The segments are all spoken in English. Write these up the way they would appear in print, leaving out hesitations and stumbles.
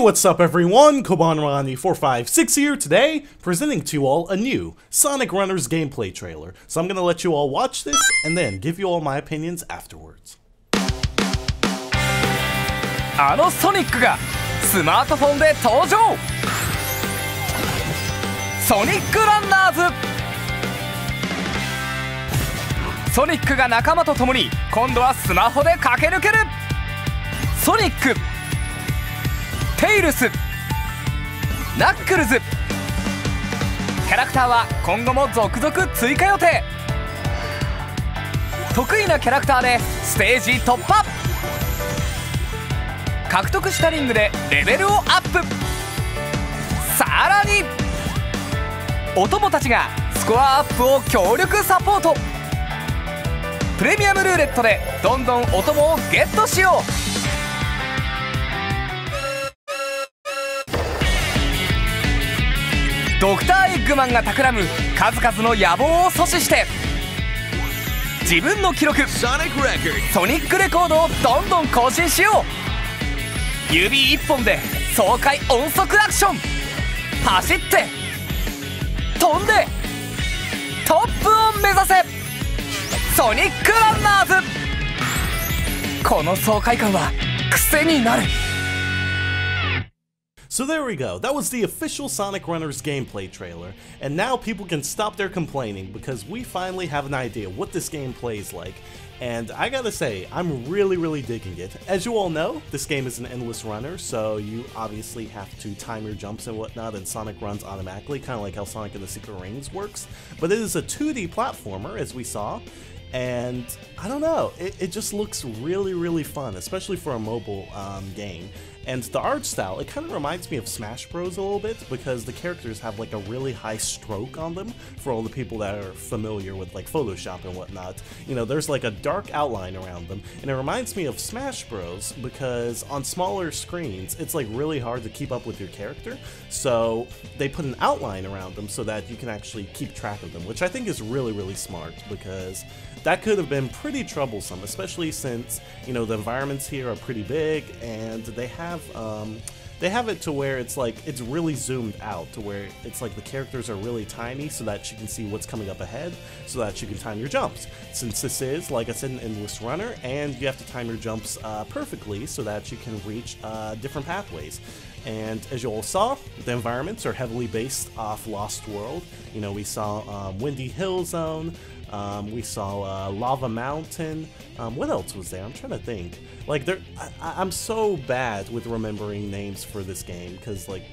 what's up everyone? KobanRani456 here today, presenting to you all a new Sonic Runners gameplay trailer. So I'm gonna let you all watch this, and then give you all my opinions afterwards. あのソニックがスマートフォンで登場。ソニックランナーズ。ソニックが仲間と共に今度はスマホで駆け抜ける。ソニック、テイルス、ナックルズ。キャラクターは今後も続々追加予定。得意なキャラクターでステージ突破。獲得したリングでレベルをアップ。さらにお供たちがスコアアップを強力サポート。プレミアムルーレットでどんどんお供をゲットしよう。ドクターエッグマンが企む数々の野望を阻止して、自分の記録ソニックレコードをどんどん更新しよう。指一本で爽快音速アクション。走って飛んでトップを目指せ。ソニックランナーズ。この爽快感は癖になる。So there we go, that was the official Sonic Runners gameplay trailer, and now people can stop their complaining because we finally have an idea what this game plays like, and I gotta say, I'm really digging it. As you all know, this game is an endless runner, so you obviously have to time your jumps and whatnot, and Sonic runs automatically, kind of like how Sonic and the Secret Rings works, but it is a 2D platformer, as we saw. And I don't know, it just looks really fun, especially for a mobile game. And the art style, it kind of reminds me of Smash Bros a little bit because the characters have like a really high stroke on them. For all the people that are familiar with like Photoshop and whatnot, you know, there's like a dark outline around them, and it reminds me of Smash Bros because on smaller screens it's like really hard to keep up with your character, so they put an outline around them so that you can actually keep track of them, which I think is really smart because that could have been pretty troublesome, especially since, you know, the environments here are pretty big and they have it to where it's like it's really zoomed out to where it's like the characters are really tiny so that you can see what's coming up ahead so that you can time your jumps. Since this is, like I said, an endless runner, and you have to time your jumps perfectly so that you can reach different pathways. And as you all saw, the environments are heavily based off Lost World. You know, we saw Windy Hill Zone, we saw Lava Mountain. What else was there? I'm trying to think. Like, I'm so bad with remembering names for this game because, like,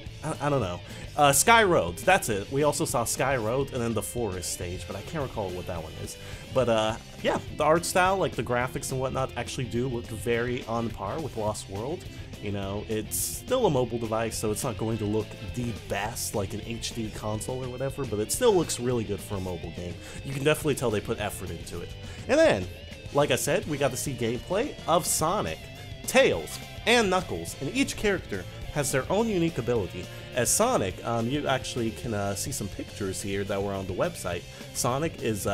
I don't know. Sky Road, that's it. We also saw Sky Road and then the Forest stage, but I can't recall what that one is. But yeah, the art style, like the graphics and whatnot, actually do look very on par with Lost World. You know, it's still a mobile device, so it's not going to look the best like an HD console or whatever, but it still looks really good for a mobile game. You can definitely tell they put effort into it. And then, like I said, we got to see gameplay of Sonic, Tails, and Knuckles, and each character has their own unique ability. As Sonic, you actually can see some pictures here that were on the website. Sonic is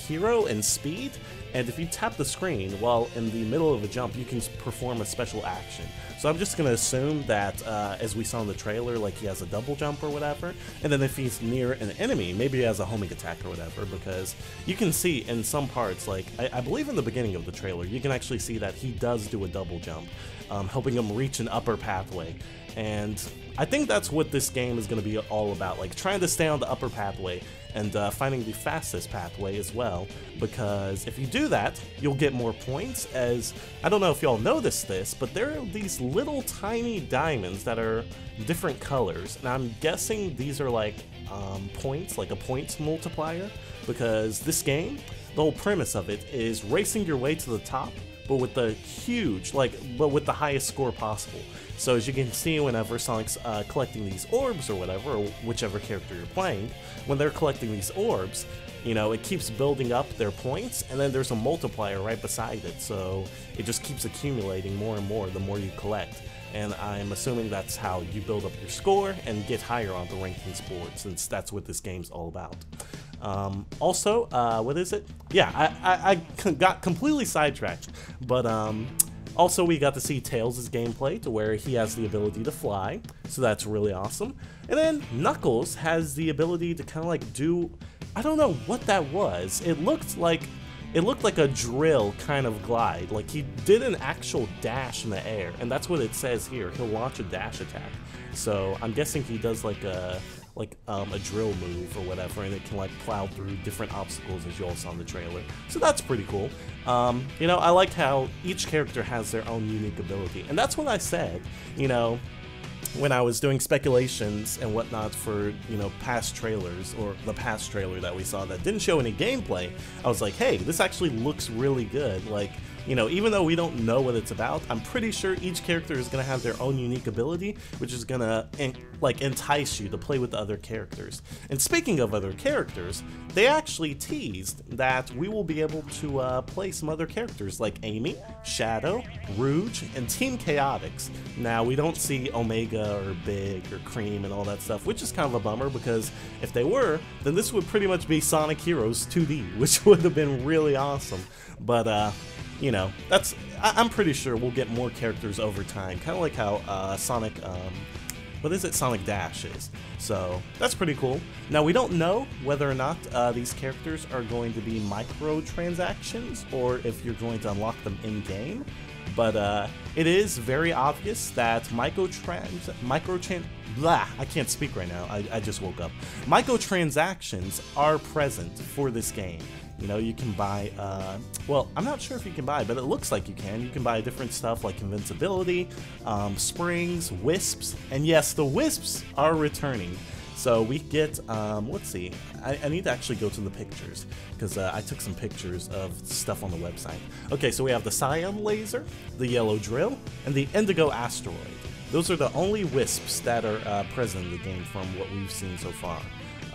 Hero and Speed, and if you tap the screen while in the middle of a jump, you can perform a special action. So I'm just going to assume that, as we saw in the trailer, like he has a double jump or whatever, and then if he's near an enemy, maybe he has a homing attack or whatever, because you can see in some parts, like, I believe in the beginning of the trailer, you can actually see that he does do a double jump, helping him reach an upper pathway. And I think that's what this game is going to be all about, like trying to stay on the upper pathway and finding the fastest pathway as well, because if you do that, you'll get more points. As I don't know if y'all noticed this, but there are these little tiny diamonds that are different colors, and I'm guessing these are like points, like a points multiplier, because this game, the whole premise of it is racing your way to the top, but with the huge, but with the highest score possible. So as you can see, whenever Sonic's collecting these orbs or whatever, or whichever character you're playing, when they're collecting these orbs, you know, it keeps building up their points, and then there's a multiplier right beside it, so it just keeps accumulating more and more the more you collect. And I'm assuming that's how you build up your score and get higher on the rankings board, since that's what this game's all about. Also, what is it? Yeah, I got completely sidetracked, but Also, we got to see Tails' gameplay to where he has the ability to fly, so that's really awesome. And then Knuckles has the ability to kind of like do, I don't know what that was. It looked like a drill kind of glide, like he did an actual dash in the air, and that's what it says here. He'll launch a dash attack. So I'm guessing he does like a drill move or whatever, and it can like plow through different obstacles as you all saw in the trailer. So that's pretty cool. You know, I like how each character has their own unique ability, and that's what I said, you know, when I was doing speculations and whatnot for, you know, past trailers, or the past trailer that we saw that didn't show any gameplay. I was like, hey, this actually looks really good. Like, you know, even though we don't know what it's about, I'm pretty sure each character is going to have their own unique ability, which is going to, like, entice you to play with the other characters. And speaking of other characters, they actually teased that we will be able to play some other characters like Amy, Shadow, Rouge, and Team Chaotix. Now, we don't see Omega or Big or Cream and all that stuff, which is kind of a bummer, because if they were, then this would pretty much be Sonic Heroes 2D, which would have been really awesome. But, you know, I'm pretty sure we'll get more characters over time, kind of like how Sonic, what is it, Sonic Dash is. So that's pretty cool. Now, we don't know whether or not these characters are going to be microtransactions, or if you're going to unlock them in-game, but it is very obvious that I can't speak right now, I just woke up. Microtransactions are present for this game. You know, you can buy, well, I'm not sure if you can buy, but it looks like you can. You can buy different stuff like invincibility, springs, wisps, and yes, the wisps are returning. So we get, let's see, I need to actually go to the pictures, because I took some pictures of stuff on the website. Okay, so we have the cyan laser, the yellow drill, and the indigo asteroid. Those are the only wisps that are present in the game from what we've seen so far.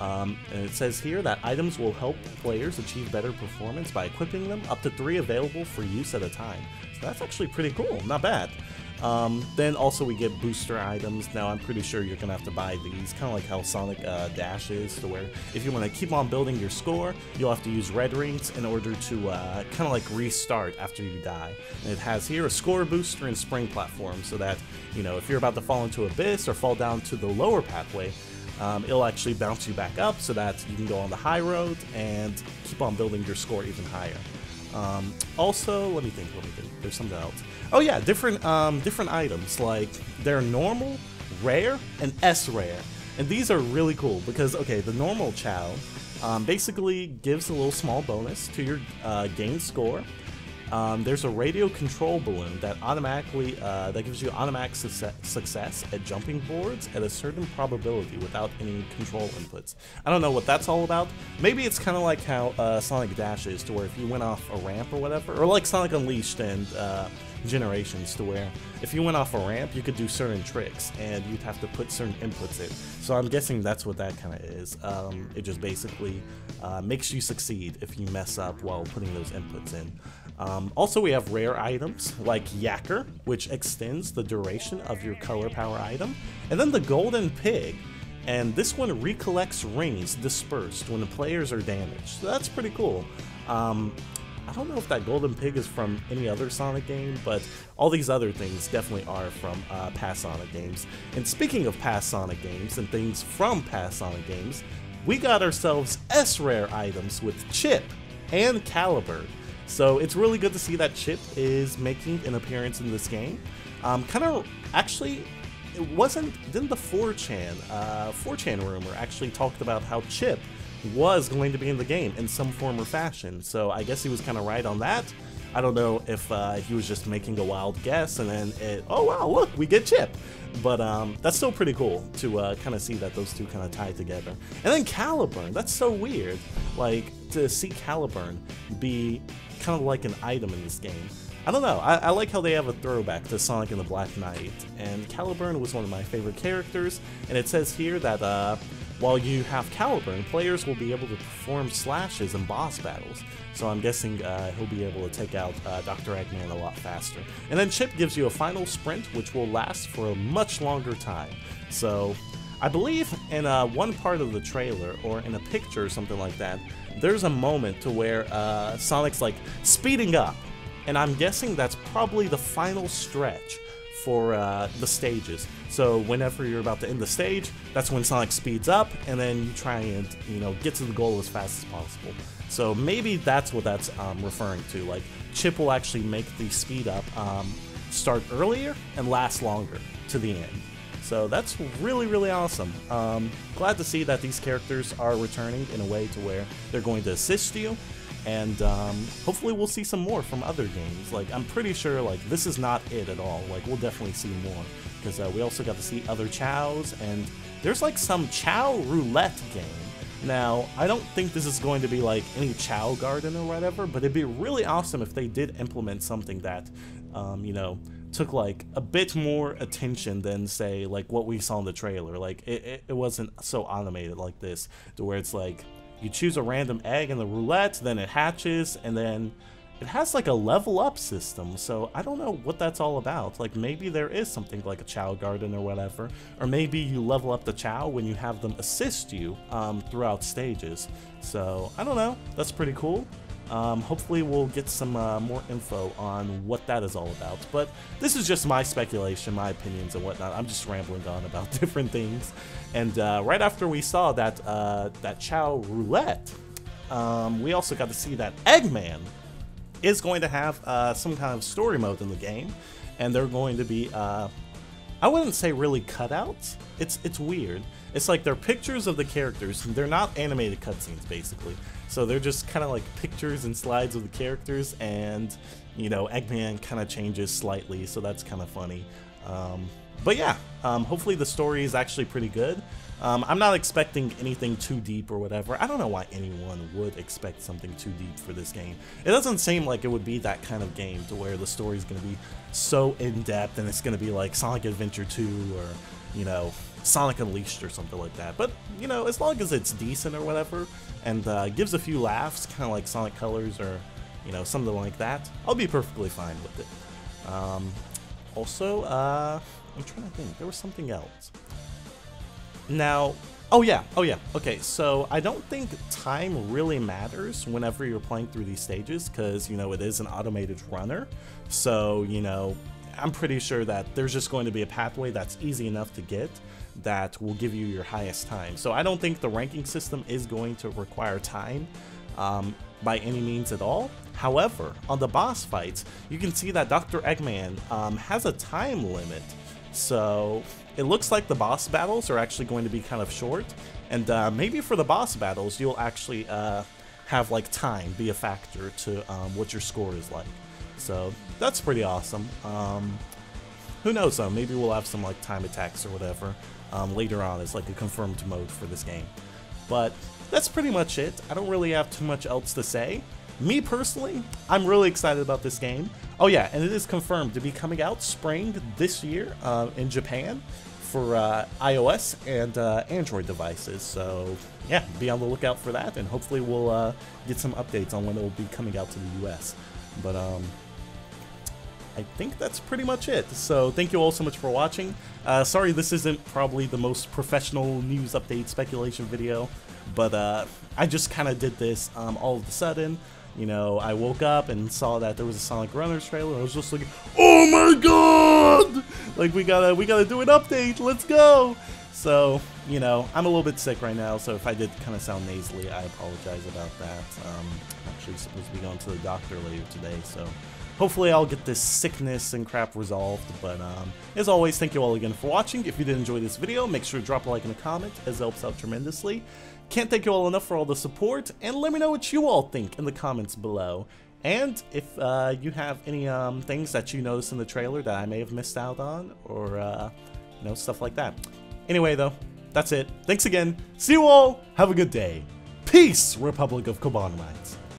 And it says here that items will help players achieve better performance by equipping them, up to 3 available for use at a time. So that's actually pretty cool, not bad. Then also we get booster items. Now I'm pretty sure you're going to have to buy these, kind of like how Sonic Dash is, to where if you want to keep on building your score, you'll have to use red rings in order to kind of like restart after you die. And it has here a score booster and spring platform, so that, you know, if you're about to fall into abyss or fall down to the lower pathway, it'll actually bounce you back up so that you can go on the high road and keep on building your score even higher. Also, let me think, there's something else. Oh yeah, different items, like they're normal, rare, and S rare. And these are really cool because, okay, the normal Chao basically gives a little small bonus to your game score. There's a radio control balloon that automatically that gives you automatic success at jumping boards at a certain probability without any control inputs. I don't know what that's all about. Maybe it's kind of like how Sonic Dash is, to where if you went off a ramp or whatever, or like Sonic Unleashed and Generations, to where if you went off a ramp, you could do certain tricks and you'd have to put certain inputs in. So I'm guessing that's what that kind of is. It just basically makes you succeed if you mess up while putting those inputs in. Also, we have rare items like Yacker, which extends the duration of your color power item, and then the Golden Pig, and this one recollects rings dispersed when the players are damaged. So that's pretty cool. I don't know if that Golden Pig is from any other Sonic game, but all these other things definitely are from past Sonic games. And speaking of past Sonic games and things from past Sonic games, we got ourselves S-rare items with Chip and Caliburn. So it's really good to see that Chip is making an appearance in this game. Kind of, actually, didn't the 4chan rumor actually talked about how Chip was going to be in the game in some form or fashion, so I guess he was kind of right on that. I don't know if he was just making a wild guess and then oh wow, look, we get Chip. But that's still pretty cool to kind of see that those two kind of tie together. And then Caliburn, that's so weird, like to see Caliburn be kind of like an item in this game. I don't know, I like how they have a throwback to Sonic and the Black Knight, and Caliburn was one of my favorite characters, and it says here that while you have Caliburn, players will be able to perform slashes in boss battles. So I'm guessing he'll be able to take out Dr. Eggman a lot faster. And then Chip gives you a final sprint, which will last for a much longer time. So I believe in one part of the trailer, or in a picture or something like that, there's a moment to where Sonic's like speeding up. and I'm guessing that's probably the final stretch for the stages. So whenever you're about to end the stage, that's when Sonic speeds up, and then you try and, you know, get to the goal as fast as possible. So maybe that's what that's referring to. Like, Chip will actually make the speed up start earlier and last longer to the end. So that's really, really awesome. Glad to see that these characters are returning in a way to where they're going to assist you. And hopefully we'll see some more from other games. Like, I'm pretty sure, like, this is not it at all. Like, we'll definitely see more. Because we also got to see other Chaos, and there's, like, some Chao roulette game. Now, I don't think this is going to be, like, any Chao Garden or whatever, but it'd be really awesome if they did implement something that, you know, took, like, a bit more attention than, say, like, what we saw in the trailer. Like, it wasn't so automated like this, to where it's, like, you choose a random egg in the roulette, then it hatches, and then it has like a level up system. So I don't know what that's all about. Like, maybe there is something like a Chao Garden or whatever, or maybe you level up the Chao when you have them assist you throughout stages. So I don't know, that's pretty cool. Hopefully we'll get some more info on what that is all about. But this is just my speculation, my opinions and whatnot. I'm just rambling on about different things. And right after we saw that that Chao roulette, we also got to see that Eggman is going to have some kind of story mode in the game, and they're going to be I wouldn't say really cutouts. It's weird. It's like they're pictures of the characters. They're not animated cutscenes, basically. So they're just kind of like pictures and slides of the characters, and, you know, Eggman kind of changes slightly, so that's kind of funny. But yeah, hopefully the story is actually pretty good. I'm not expecting anything too deep or whatever. I don't know why anyone would expect something too deep for this game. It doesn't seem like it would be that kind of game to where the story is going to be so in-depth and it's going to be like Sonic Adventure 2 or, you know, Sonic Unleashed or something like that. But, you know, as long as it's decent or whatever and gives a few laughs, kind of like Sonic Colors or, you know, something like that, I'll be perfectly fine with it. Also, I'm trying to think. There was something else. Now, oh yeah, okay, so I don't think time really matters whenever you're playing through these stages, because, you know, it is an automated runner, so, you know, I'm pretty sure that there's just going to be a pathway that's easy enough to get that will give you your highest time. So I don't think the ranking system is going to require time by any means at all. However, on the boss fights, you can see that Dr. Eggman has a time limit. So it looks like the boss battles are actually going to be kind of short, and maybe for the boss battles you'll actually have like time be a factor to what your score is like. So that's pretty awesome. Who knows though, maybe we'll have some like time attacks or whatever later on as like a confirmed mode for this game. But that's pretty much it. I don't really have too much else to say. Me personally, I'm really excited about this game. Oh yeah, and it is confirmed to be coming out spring this year in Japan for iOS and Android devices. So yeah, be on the lookout for that, and hopefully we'll get some updates on when it will be coming out to the US. But I think that's pretty much it. So thank you all so much for watching. Sorry this isn't probably the most professional news update speculation video, but I just kind of did this all of a sudden. You know, I woke up and saw that there was a Sonic Runners trailer. I was just like, oh my god! Like, we gotta do an update, let's go! So, you know, I'm a little bit sick right now, so if I did kind of sound nasally, I apologize about that. I'm actually supposed to be going to the doctor later today, so hopefully I'll get this sickness and crap resolved. But as always, thank you all again for watching. If you did enjoy this video, make sure to drop a like and a comment, as it helps out tremendously. Can't thank you all enough for all the support, and let me know what you all think in the comments below. And if you have any things that you noticed in the trailer that I may have missed out on, or you know, stuff like that. Anyway though, that's it. Thanks again. See you all. Have a good day. Peace, Republic of Cobonamites.